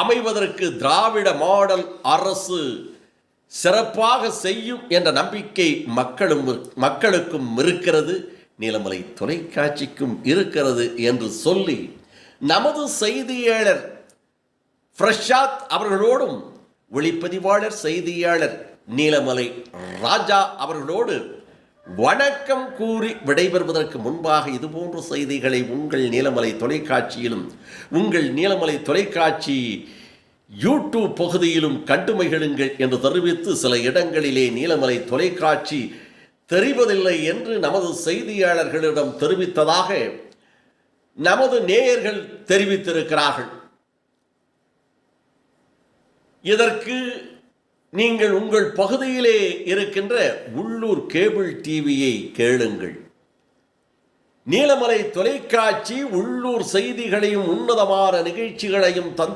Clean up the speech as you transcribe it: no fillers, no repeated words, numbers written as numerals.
அமைவதற்கு திராவிட மாடல் அரசு சிறப்பாக செய்யும் என்ற நம்பிக்கை மக்களுக்கும் இருக்கிறது, நீலமலை தொலைக்காட்சிக்கும் இருக்கிறது என்று சொல்லி நமது செய்தியாளர் பிரசாத் அவர்களோடும் ஒளிப்பதிவாளர் செய்தியாளர் நீலமலை ராஜா அவர்களோடு வணக்கம் கூறி விடைபெறுவதற்கு முன்பாக இதுபோன்ற செய்திகளை உங்கள் நீலமலை தொலைக்காட்சியிலும் உங்கள் நீலமலை தொலைக்காட்சி யூடியூப் பகுதியிலும் கண்டு மகிழுங்கள் என்று தெரிவித்து, சில இடங்களிலே நீலமலை தொலைக்காட்சி தெரிவதில்லை என்று நமது செய்தியாளர்களிடம் தெரிவித்ததாக நமது நேயர்கள் தெரிவித்திருக்கிறார்கள். இதற்கு நீங்கள் உங்கள் பகுதியிலே இருக்கின்ற உள்ளூர் கேபிள் டிவியை கேளுங்கள். நீலமலை தொலைக்காட்சி உள்ளூர் செய்திகளையும் உன்னதமான நிகழ்ச்சிகளையும் தந்து